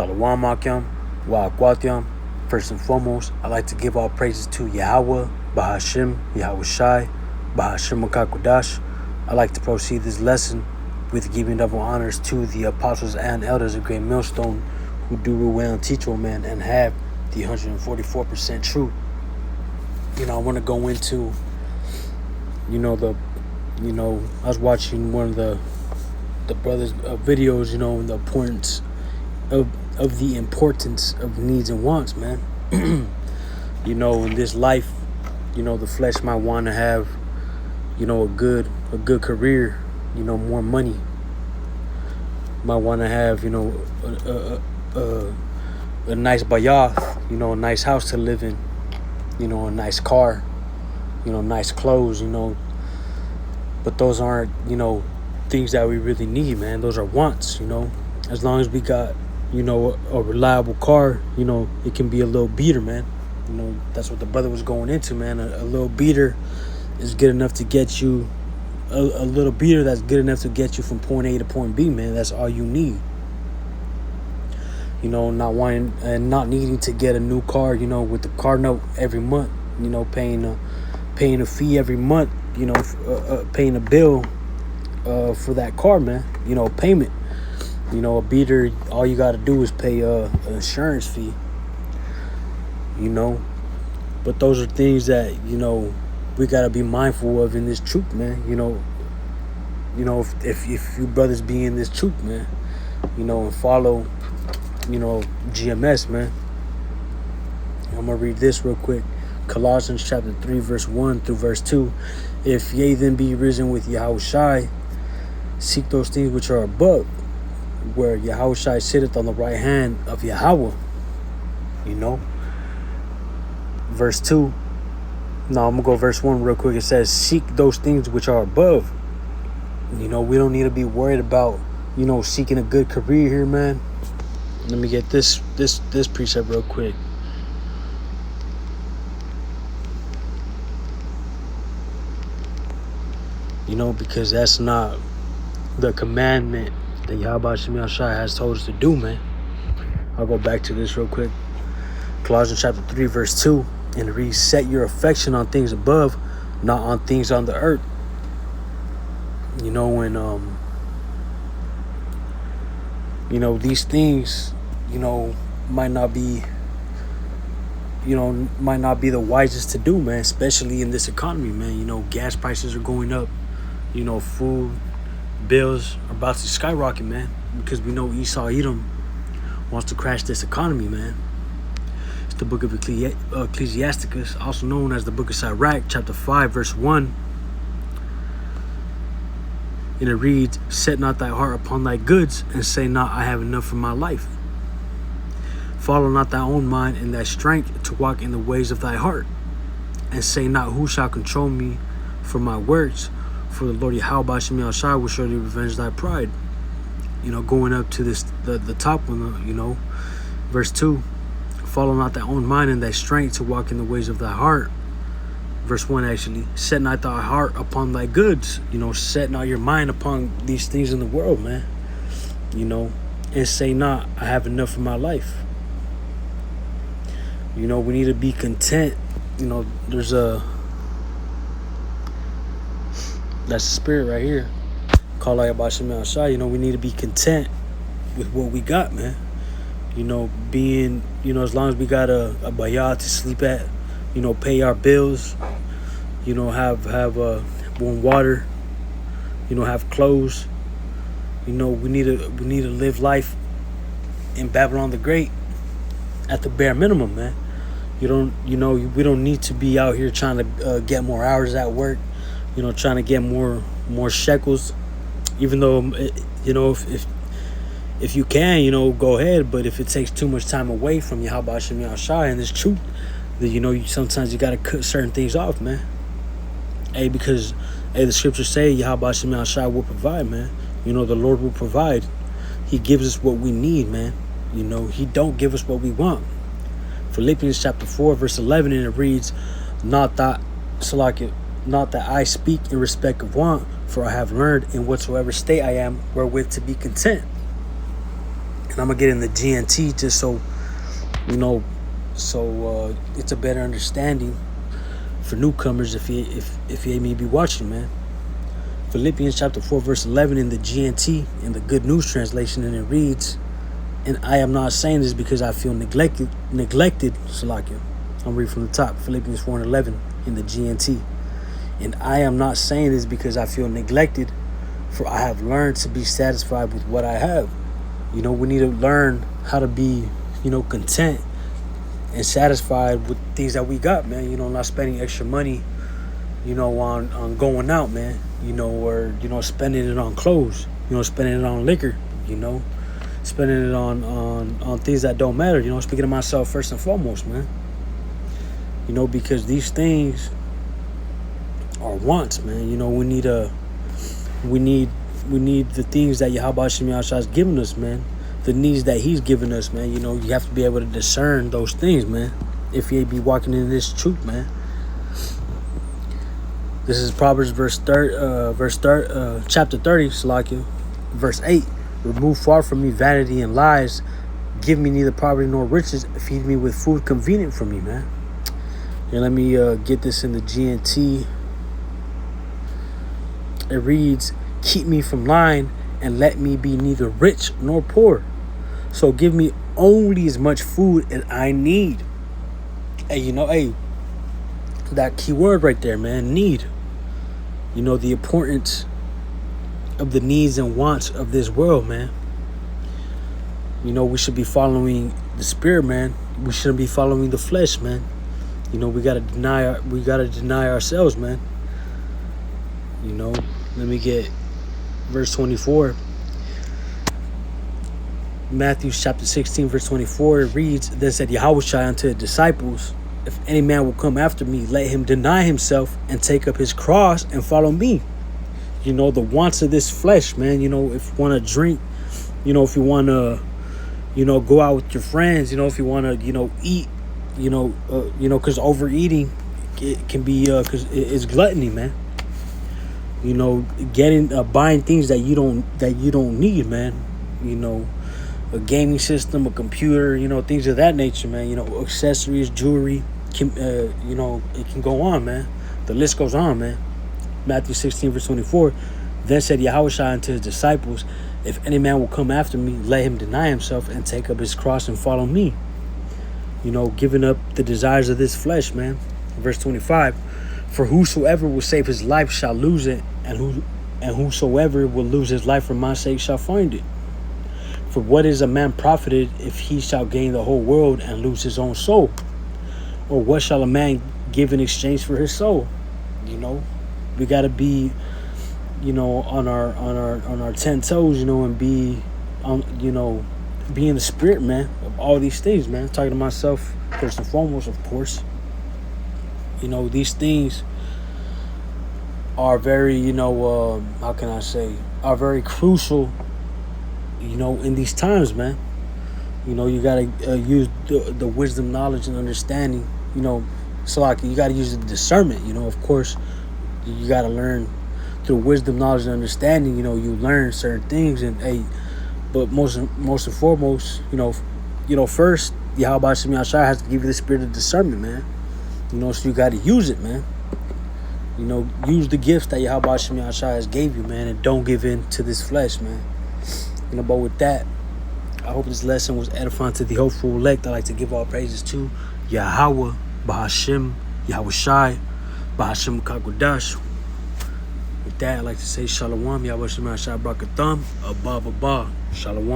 Shalom Akim, Wa'akwathiam. First and foremost, I'd like to give all praises to Yahweh, Bahashim, Yahweh Shai, Bahashim Makakwadash. I'd like to proceed this lesson with giving double honors to the apostles and elders of Great Millstone who do rule well and teach, man, and have the 144% truth. I want to go into, I was watching one of the brothers' videos, and the importance of the importance of needs and wants, man. In this life, the flesh might want to have, a good career, more money. Might want to have, a nice bayath, a nice house to live in, a nice car, nice clothes, but those aren't, things that we really need, man. Those are wants, as long as we got, a reliable car, it can be a little beater, man. That's what the brother was going into, man. A little beater is good enough to get you, a little beater that's good enough to get you from point A to point B, man. That's all you need. Not wanting and not needing to get a new car, with the car note every month, paying a fee every month, paying a bill for that car, man, payment. A beater, all you got to do is pay an insurance fee, but those are things that, we got to be mindful of in this truth, man. If you brothers be in this truth, man, and follow, GMS, man. I'm gonna read this real quick. Colossians chapter 3 verse 1 through verse 2. If ye then be risen with Yahushai, seek those things which are above, where Yahushai sitteth on the right hand of Yahweh. Verse 2. Now I'm gonna go verse 1 real quick. It says, seek those things which are above. We don't need to be worried about, seeking a good career here, man. Let me get this precept real quick. Because that's not the commandment that Yahweh Shemi Shai has told us to do, man. I'll go back to this real quick. Colossians chapter 3 verse 2, and it reads, set your affection on things above, not on things on the earth. These things, might not be the wisest to do, man, especially in this economy, man. Gas prices are going up, food bills are about to skyrocket, man, because we know Esau Edom wants to crash this economy, man. It's the book of Ecclesiasticus, also known as the book of Sirach, chapter 5 verse 1. And it reads, set not thy heart upon thy goods, and say not, I have enough for my life. Follow not thy own mind and thy strength to walk in the ways of thy heart, and say not, who shall control me for my works? For the Lord Yahweh Shemi Shai will surely revenge thy pride. Going up to this the top one, verse 2. Follow not thy own mind and thy strength to walk in the ways of thy heart. Verse 1 actually, set not thy heart upon thy goods. Set not your mind upon these things in the world, man. And say not, I have enough for my life. We need to be content. That's the spirit right here. Call out Yahweh Shemi Shai. We need to be content with what we got, man. Being, as long as we got a bayah to sleep at, pay our bills, have warm water, have clothes. We need to live life in Babylon the Great at the bare minimum, man. We don't need to be out here trying to get more hours at work, trying to get more shekels, even though if you can, go ahead. But if it takes too much time away from Yahweh Shemi Shai and this truth, then sometimes you gotta cut certain things off, man. Because the scriptures say Yahweh Shemi Shai will provide, man. The Lord will provide. He gives us what we need, man. He don't give us what we want. Philippians chapter 4 verse 11, and it reads, not that I speak in respect of want, for I have learned in whatsoever state I am wherewith to be content. And I'm gonna get in the GNT just so you know, so it's a better understanding for newcomers if you may be watching, man. Philippians chapter 4 verse 11 in the GNT in the Good News translation, and it reads, "And I am not saying this because I feel neglected, Salakia." I'm reading from the top, Philippians 4 and 11 in the GNT. "And I am not saying this because I feel neglected, for I have learned to be satisfied with what I have." You know, we need to learn how to be, content and satisfied with things that we got, man. Not spending extra money, on going out, man. Or, spending it on clothes, spending it on liquor, spending it on things that don't matter, speaking of myself first and foremost, man. Because these things are wants, man. We need the things that Yahweh Hashem Yahshua has given us, man. The needs that he's given us, man. You have to be able to discern those things, man, if you be walking in this truth, man. This is Proverbs chapter 30, Salakia, verse 8. "Remove far from me vanity and lies. Give me neither poverty nor riches. Feed me with food convenient for me," man. And let me get this in the GNT. It reads, "Keep me from lying and let me be neither rich nor poor. So give me only as much food as I need." Hey, that key word right there, man, need. The importance of the needs and wants of this world, man. We should be following the spirit, man. We shouldn't be following the flesh, man. We gotta deny ourselves, man. Let me get verse 24. Matthew chapter 16, verse 24, it reads, "Then said Yahushua unto the disciples, If any man will come after me, let him deny himself and take up his cross and follow me." The wants of this flesh, man. If you want to drink, if you want to, go out with your friends, if you want to, eat, because overeating, it can be, because it's gluttony, man. Buying things that you don't need, man. A gaming system, a computer, things of that nature, man. Accessories, jewelry, it can go on, man. The list goes on, man. Matthew 16, verse 24. "Then said Yahushua unto his disciples, If any man will come after me, let him deny himself and take up his cross and follow me." Giving up the desires of this flesh, man. Verse 25. "For whosoever will save his life shall lose it, and whosoever will lose his life for my sake shall find it. For what is a man profited if he shall gain the whole world and lose his own soul? Or what shall a man give in exchange for his soul?" We gotta be, on our 10 toes, and be be in the spirit, man, of all these things, man. I'm talking to myself first and foremost, of course. These things are very, how can I say, are very crucial, in these times, man. You gotta use the wisdom, knowledge, and understanding. So like you gotta use the discernment. Of course, you gotta learn through wisdom, knowledge, and understanding. You learn certain things, and but most and foremost, first, Yahweh Hashem Yahshua has to give you the spirit of discernment, man. So you gotta use it, man. Use the gifts that Yahweh Hashem Yahshua has gave you, man, and don't give in to this flesh, man. But with that, I hope this lesson was edifying to the hopeful elect. I like to give all praises to Yahweh, Bahashim, Yahweh Shai, Bahashim Kakodash. With that, I like to say Shalom, Yahweh Shema Shai Brakatham, Abba, Shalom.